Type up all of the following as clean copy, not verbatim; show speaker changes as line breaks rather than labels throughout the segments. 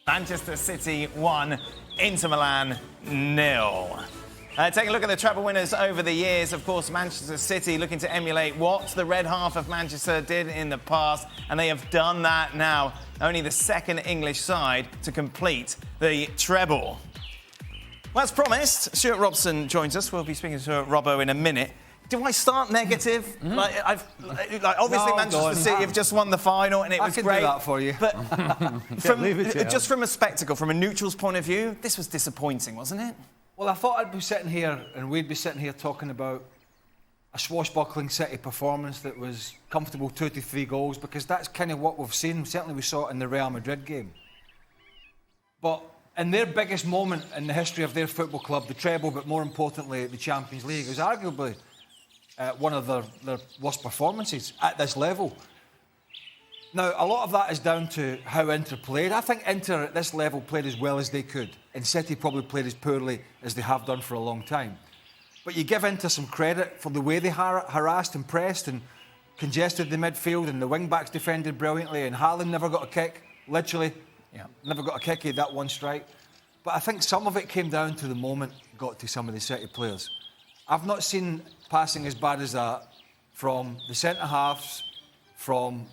Manchester City 1, Inter Milan 0. Take a look at the treble winners over the years. Of course, Manchester City looking to emulate what the red half of Manchester did in the past, and they have done that now. Only the second English side to complete the treble. Well, as promised, Stuart Robson joins us. We'll be speaking to Robbo in a minute. Do I start negative?
Mm-hmm.
Obviously,
No,
Manchester City have just won the final, and it was great.
I can do that for you.
But just from a spectacle, from a neutral's point of view, this was disappointing, wasn't it?
Well, I thought I'd be sitting here and we'd be sitting here talking about a swashbuckling City performance that was comfortable 2 to 3 goals, because that's kind of what we've seen. Certainly we saw it in the Real Madrid game. But in their biggest moment in the history of their football club, the treble, but more importantly, the Champions League, was arguably one of their worst performances at this level. Now, a lot of that is down to how Inter played. I think Inter at this level played as well as they could, and City probably played as poorly as they have done for a long time. But you give Inter some credit for the way they harassed and pressed and congested the midfield, and the wing-backs defended brilliantly, and Haaland never got a kick, literally. Yeah, never got a kick, he had that one strike. But I think some of it came down to the moment got to some of the City players. I've not seen passing as bad as that from the centre-halves, from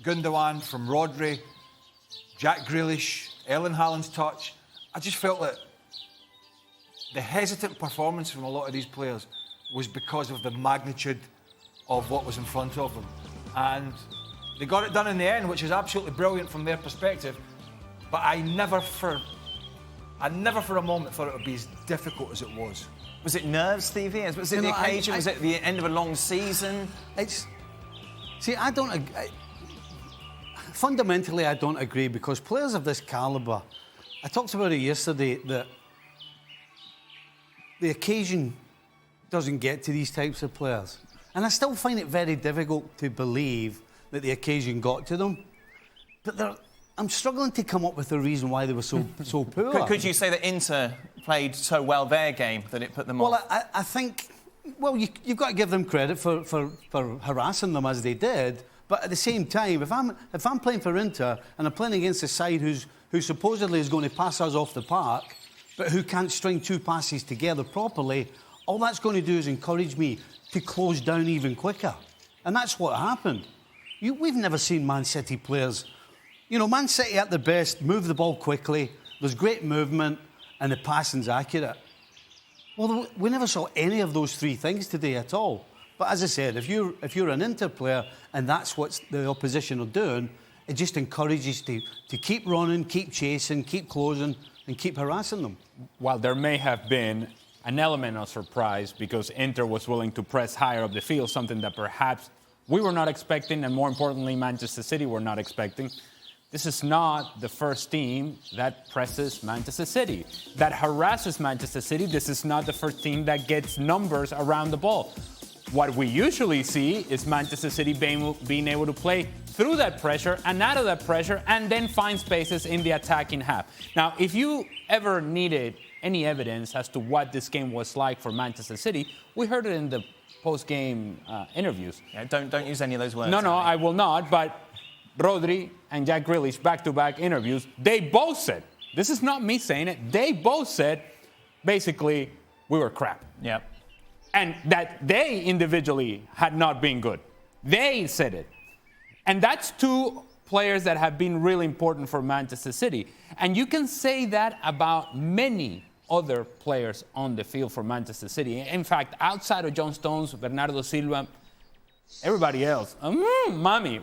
Gundogan, from Rodri, Jack Grealish, Erling Haaland's touch. I just felt that the hesitant performance from a lot of these players was because of the magnitude of what was in front of them. And they got it done in the end, which is absolutely brilliant from their perspective. But I never for a moment thought it would be as difficult as it was.
Was it nerves, Stevie? Was it the occasion? Was it the end of a long season?
Fundamentally, I don't agree, because players of this calibre, I talked about it yesterday, that the occasion doesn't get to these types of players. And I still find it very difficult to believe that the occasion got to them. But I'm struggling to come up with a reason why they were so poor.
Could you say that Inter played so well their game that it put them off?
Well, I think... Well, you've got to give them credit for harassing them as they did. But at the same time, if I'm playing for Inter and I'm playing against a side who supposedly is going to pass us off the park, but who can't string 2 passes together properly, all that's going to do is encourage me to close down even quicker. And that's what happened. We've never seen Man City players... You know, Man City at their best move the ball quickly, there's great movement, and the passing's accurate. Well, we never saw any of those 3 things today at all. But as I said, if you're an Inter player and that's what the opposition are doing, it just encourages to keep running, keep chasing, keep closing, and keep harassing them.
While there may have been an element of surprise because Inter was willing to press higher up the field, something that perhaps we were not expecting, and more importantly, Manchester City were not expecting. This is not the first team that presses Manchester City, that harasses Manchester City. This is not the first team that gets numbers around the ball. What we usually see is Manchester City being able to play through that pressure and out of that pressure and then find spaces in the attacking half. Now, if you ever needed any evidence as to what this game was like for Manchester City, we heard it in the post-game interviews.
Yeah, don't use any of those words.
No, I will not, but Rodri and Jack Grealish, back-to-back interviews, they both said, this is not me saying it, they both said, basically, we were crap.
Yeah.
And that they individually had not been good. They said it. And that's 2 players that have been really important for Manchester City. And you can say that about many other players on the field for Manchester City. In fact, outside of John Stones, Bernardo Silva, everybody else, Mami,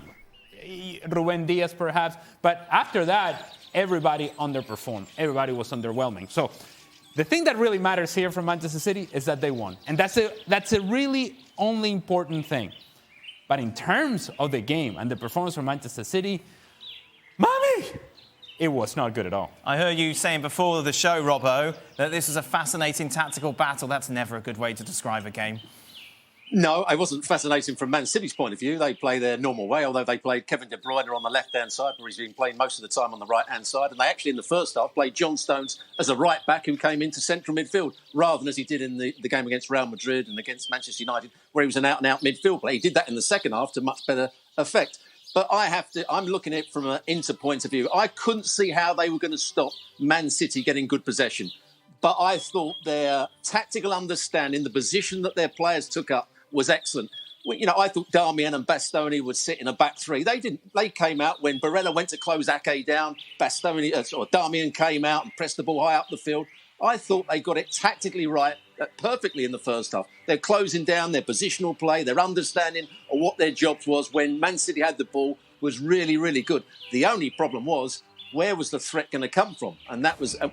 Ruben Diaz perhaps, but after that, everybody underperformed. Everybody was underwhelming. So the thing that really matters here for Manchester City is that they won. And that's a really only important thing. But in terms of the game and the performance for Manchester City, Mami, it was not good at all.
I heard you saying before the show, Robbo, that this is a fascinating tactical battle. That's never a good way to describe a game.
No, it wasn't fascinating from Man City's point of view. They play their normal way, although they played Kevin De Bruyne on the left-hand side, where he's been playing most of the time on the right-hand side. And they actually, in the first half, played John Stones as a right-back who came into central midfield, rather than as he did in the game against Real Madrid and against Manchester United, where he was an out-and-out midfield player. He did that in the second half to much better effect. But I'm looking at it from an Inter point of view. I couldn't see how they were going to stop Man City getting good possession. But I thought their tactical understanding, the position that their players took up was excellent. Well, I thought Darmian and Bastoni would sit in a back three. They didn't. They came out when Barella went to close Ake down. Darmian came out and pressed the ball high up the field. I thought they got it tactically right perfectly in the first half. They're closing down, their positional play, their understanding of what their jobs was when Man City had the ball was really, really good. The only problem was, where was the threat going to come from? And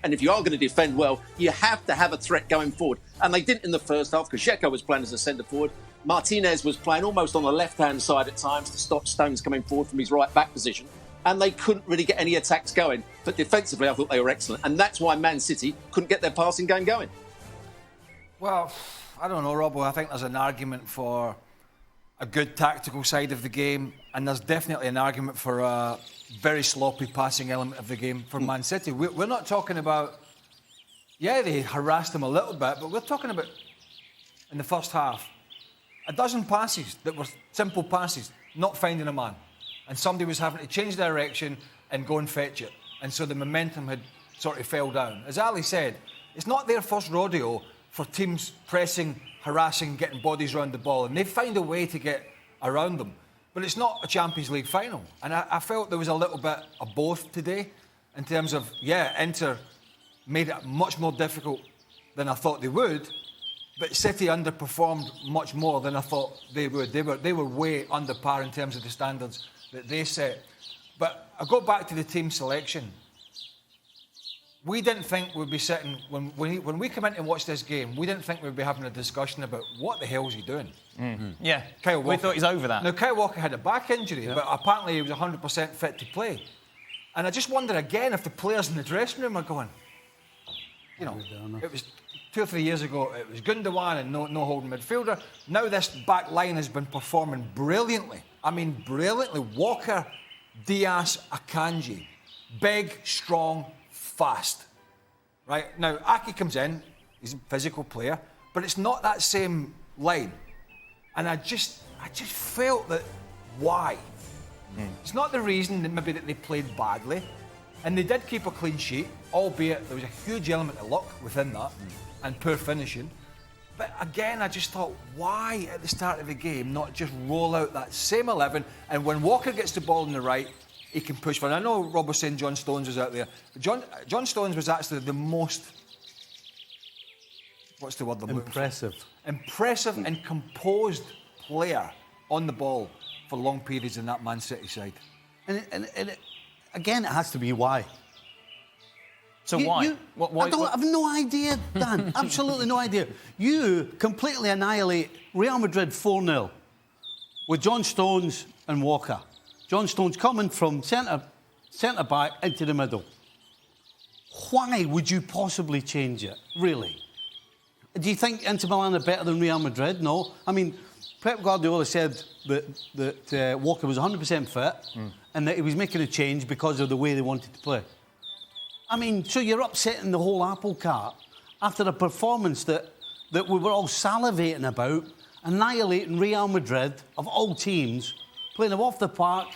if you are going to defend well, you have to have a threat going forward. And they didn't in the first half because Dzeko was playing as a centre forward. Martinez was playing almost on the left-hand side at times to stop Stones coming forward from his right-back position. And they couldn't really get any attacks going. But defensively, I thought they were excellent. And that's why Man City couldn't get their passing game going.
Well, I don't know, Robbo. I think there's an argument for a good tactical side of the game, and there's definitely an argument for a very sloppy passing element of the game for Man City. We're not talking about, they harassed them a little bit, but we're talking about, in the first half, a dozen passes that were simple passes, not finding a man. And somebody was having to change direction and go and fetch it. And so the momentum had sort of fell down. As Ali said, it's not their first rodeo for teams pressing, harassing, getting bodies around the ball. And they find a way to get around them. But it's not a Champions League final. And I felt there was a little bit of both today in terms of, Inter made it much more difficult than I thought they would. But City underperformed much more than I thought they would. They were way under par in terms of the standards that they set. But I go back to the team selection. We didn't think we'd be sitting, when we come in and watch this game, we didn't think we'd be having a discussion about what the hell is he doing.
Mm-hmm. Yeah,
Kyle Walker.
We thought he's over that.
Now, Kyle Walker had a back injury, but apparently he was 100% fit to play. And I just wonder again if the players in the dressing room are going, it was 2 or 3 years ago, it was Gundogan and no holding midfielder. Now this back line has been performing brilliantly. I mean, brilliantly. Walker, Diaz, Akanji. Big, strong, fast. Right? Now, Ake comes in. He's a physical player. But it's not that same line. And I just felt that, why? It's not the reason that maybe that they played badly. And they did keep a clean sheet, albeit there was a huge element of luck within that and poor finishing. But again, I just thought, why at the start of the game not just roll out that same 11, and when Walker gets the ball on the right, he can push for it. I know Rob was saying John Stones was out there. John Stones was actually the most, what's the word? Impressive and composed player on the ball for long periods in that Man City side.
And again, it has to be why.
So why?
I've no idea, Dan. Absolutely no idea. You completely annihilate Real Madrid 4-0 with John Stones and Walker. John Stones coming from centre-back into the middle. Why would you possibly change it, really? Do you think Inter Milan are better than Real Madrid? No. I mean, Pep Guardiola said that Walker was 100% fit and that he was making a change because of the way they wanted to play. I mean, so you're upsetting the whole apple cart after a performance that we were all salivating about, annihilating Real Madrid, of all teams, playing them off the park.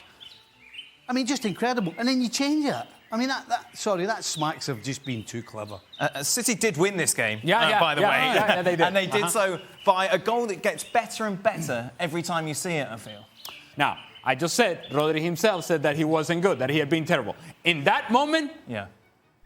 I mean, just incredible. And then you change it. I mean, that smacks of just being too clever.
City did win this game, by the way.
Yeah, they did.
And they did so by a goal that gets better and better every time you see it, I feel.
Now, I just said, Rodri himself said that he wasn't good, that he had been terrible. In that moment,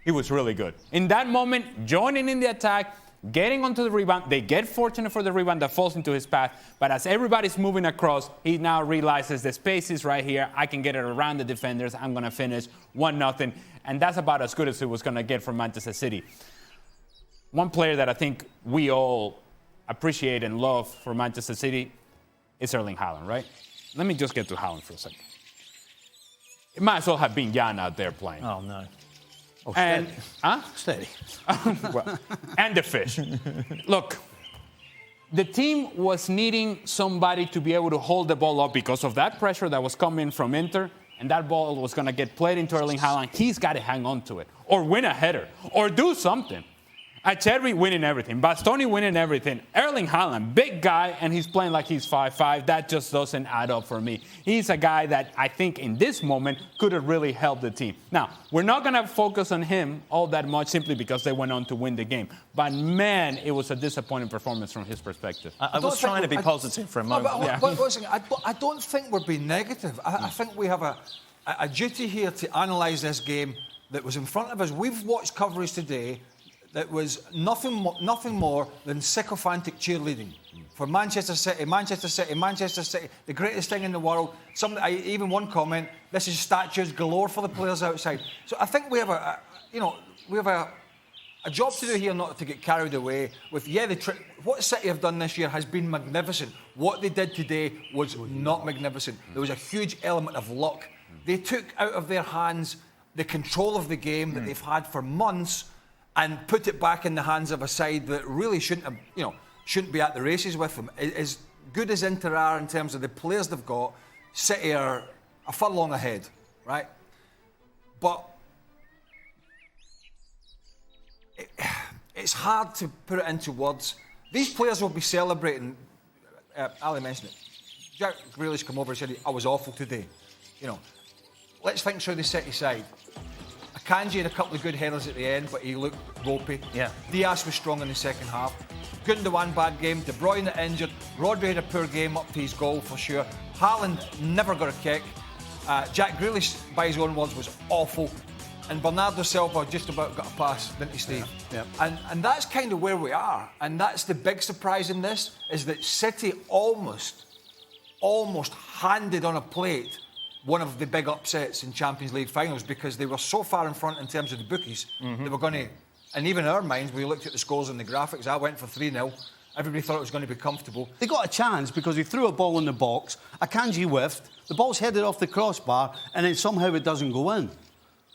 he was really good. In that moment, joining in the attack, getting onto the rebound. They get fortunate for the rebound that falls into his path. But as everybody's moving across, he now realizes the space is right here. I can get it around the defenders. I'm going to finish 1-0. And that's about as good as it was going to get from Manchester City. One player that I think we all appreciate and love for Manchester City is Erling Haaland, right? Let me just get to Haaland for a second. It might as well have been Jan out there playing.
Oh, no.
Oh,
and
steady.
Well, and the fish. Look, the team was needing somebody to be able to hold the ball up because of that pressure that was coming from Inter, and that ball was going to get played into Erling Haaland. He's got to hang on to it, or win a header, or do something. Acerbi winning everything. Bastoni winning everything. Erling Haaland, big guy, and he's playing like he's 5'5". That just doesn't add up for me. He's a guy that I think in this moment could have really helped the team. Now, we're not going to focus on him all that much simply because they went on to win the game. But, man, it was a disappointing performance from his perspective.
I was trying to be positive for a moment.
I don't think we're being negative. I think we have a duty here to analyse this game that was in front of us. We've watched coverage today that was nothing more than sycophantic cheerleading for Manchester City, Manchester City, Manchester City, the greatest thing in the world. Even one comment, this is statues galore for the players outside. So I think we have a job to do here, not to get carried away with, what City have done this year has been magnificent. What they did today was not magnificent. There was a huge element of luck. They took out of their hands the control of the game that they've had for months and put it back in the hands of a side that really shouldn't be at the races with them. As good as Inter are in terms of the players they've got, City are a furlong ahead, right? But it's hard to put it into words. These players will be celebrating. Ali mentioned it. Jack Grealish came over and said, I was awful today. Let's think through the City side. Akanji had a couple of good headers at the end, but he looked ropey. Yeah. Diaz was strong in the second half. Gundogan, bad game. De Bruyne injured. Rodri had a poor game up to his goal for sure. Haaland never got a kick. Jack Grealish, by his own words, was awful. And Bernardo Silva just about got a pass, didn't he, Steve? Yeah. And that's kind of where we are. And that's the big surprise in this, is that City almost handed on a plate one of the big upsets in Champions League finals, because they were so far in front in terms of the bookies. They were going to, and even our minds, we looked at the scores and the graphics, I went for 3-0. Everybody thought it was going to be comfortable.
They got a chance because he threw a ball in the box, Akanji whiffed, the ball's headed off the crossbar, and then somehow it doesn't go in.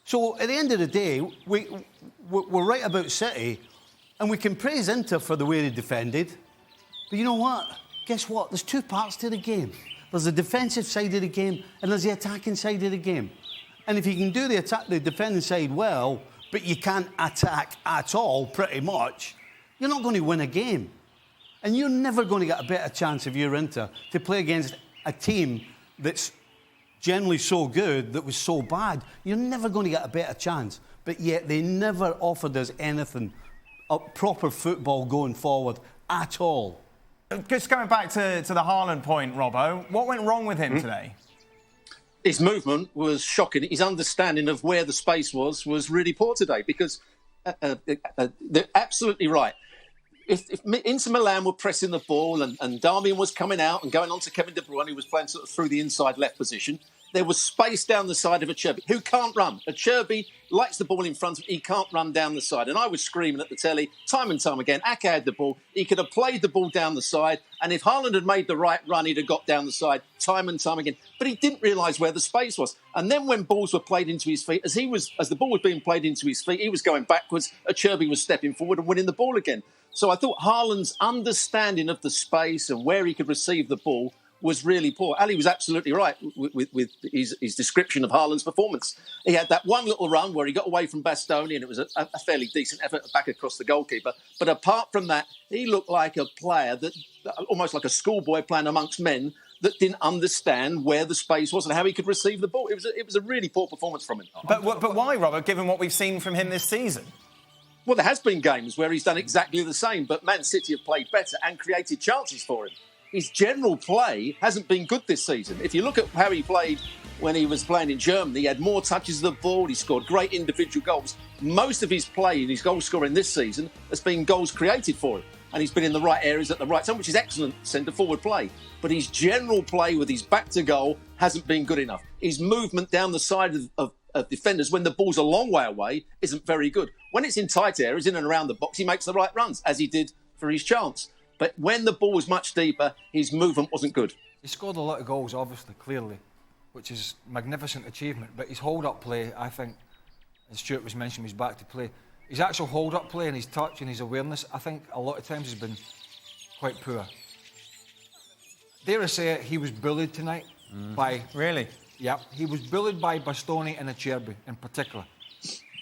So at the end of the day, we're right about City, and we can praise Inter for the way they defended. But you know what? Guess what? There's two parts to the game. There's the defensive side of the game and there's the attacking side of the game. And if you can do the defending side well, but you can't attack at all, pretty much, you're not going to win a game. And you're never going to get a better chance if you're Inter to play against a team that's generally so good that was so bad. You're never going to get a better chance. But yet they never offered us anything, proper football going forward at all.
Just going back to the Haaland point, Robbo, what went wrong with him today?
His movement was shocking. His understanding of where the space was really poor today, because they're absolutely right. If Inter Milan were pressing the ball and Darmian was coming out and going on to Kevin De Bruyne, who was playing sort of through the inside left position, there was space down the side of Acerbi, who can't run. Acerbi likes the ball in front of him. He can't run down the side. And I was screaming at the telly time and time again. Ake had the ball. He could have played the ball down the side. And if Haaland had made the right run, he'd have got down the side time and time again. But he didn't realise where the space was. And then when balls were played into his feet, as the ball was being played into his feet, he was going backwards. Acerbi was stepping forward and winning the ball again. So I thought Haaland's understanding of the space and where he could receive the ball was really poor. Ali was absolutely right with his description of Haaland's performance. He had that one little run where he got away from Bastoni, and it was a fairly decent effort back across the goalkeeper. But apart from that, he looked like a player that, almost like a schoolboy playing amongst men, that didn't understand where the space was and how he could receive the ball. It was a really poor performance from him.
But why, Robert, given what we've seen from him this season?
Well, there has been games where he's done exactly the same, but Man City have played better and created chances for him. His general play hasn't been good this season. If you look at how he played when he was playing in Germany, he had more touches of the ball, he scored great individual goals. Most of his play and his goal scoring this season has been goals created for him. And he's been in the right areas at the right time, which is excellent centre-forward play. But his general play with his back to goal hasn't been good enough. His movement down the side of defenders when the ball's a long way away isn't very good. When it's in tight areas, in and around the box, he makes the right runs, as he did for his chance. But when the ball was much deeper, his movement wasn't good.
He scored a lot of goals, obviously, clearly, which is a magnificent achievement. But his hold-up play, I think, as Stuart was mentioning, he's back to play. His actual hold-up play and his touch and his awareness, I think, a lot of times has been quite poor. Dare I say it, he was bullied tonight by...
Really?
Yeah, he was bullied by Bastoni and Acerbi in particular.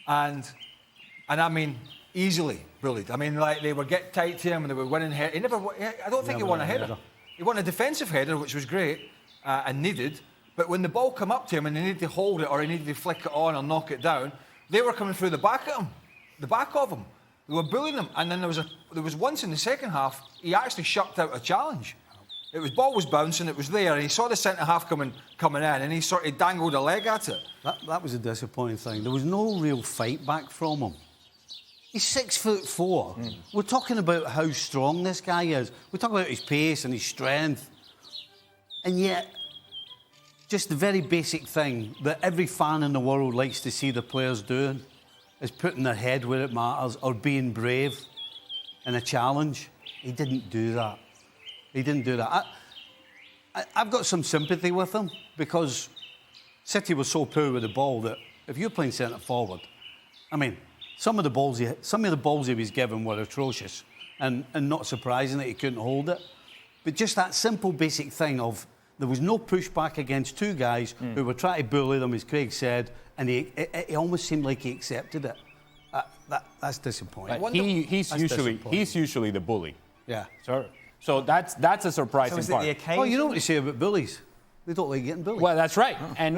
And I mean, easily bullied. I mean, like, they would get tight to him and they were winning head. I don't think he won a header. He won a defensive header, which was great and needed. But when the ball came up to him and he needed to hold it or he needed to flick it on or knock it down, they were coming through the back of him. They were bullying him. And then there was once in the second half, he actually shucked out a challenge. Ball was bouncing, it was there, and he saw the centre-half coming in, and he sort of dangled a leg at it.
That was a disappointing thing. There was no real fight back from him. He's 6'4". We're talking about how strong this guy is. We're talking about his pace and his strength. And yet, just the very basic thing that every fan in the world likes to see the players doing is putting their head where it matters or being brave in a challenge. He didn't do that. I've got some sympathy with him because City was so poor with the ball that if you're playing centre forward, I mean, some of the balls he was given were atrocious and not surprising that he couldn't hold it. But just that simple basic thing of there was no pushback against two guys who were trying to bully them, as Craig said, and it almost seemed like he accepted it. That's disappointing.
He's usually the bully.
Yeah.
So that's a surprising part.
Oh, you know what you say about bullies? They don't like getting bullied.
Well, that's right. And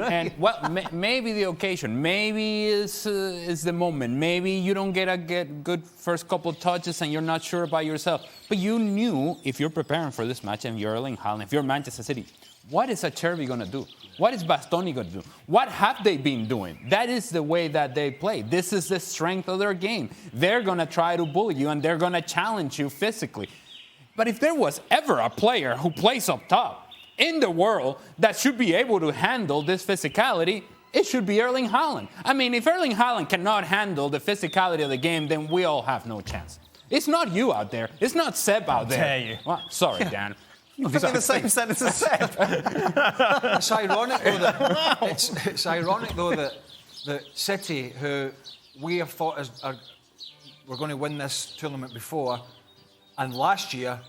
maybe the occasion, maybe is the moment. Maybe you don't get good first couple of touches and you're not sure about yourself. But you knew if you're preparing for this match and you're Erling Haaland, if you're Manchester City, what is Acerbi going to do? What is Bastoni going to do? What have they been doing? That is the way that they play. This is the strength of their game. They're going to try to bully you and they're going to challenge you physically. But if there was ever a player who plays up top in the world that should be able to handle this physicality, it should be Erling Haaland. I mean, if Erling Haaland cannot handle the physicality of the game, then we all have no chance. It's not you out there. It's not Seb out there.
How dare you?
Well, sorry, Dan.
You're thinking the same sentence as Seb.
It's ironic, though, that City, who we have thought were going to win this tournament before, and last year,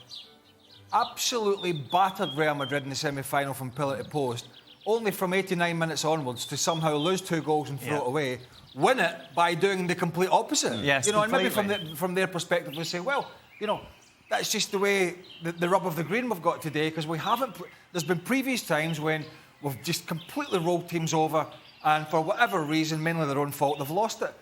absolutely battered Real Madrid in the semi-final from pillar to post, only from 89 minutes onwards to somehow lose 2 goals and throw it away, win it by doing the complete opposite.
Yes,
and maybe
completely.
from their perspective, they say, well, that's just the way the rub of the green we've got today, because we haven't. There's been previous times when we've just completely rolled teams over, and for whatever reason, mainly their own fault, they've lost it.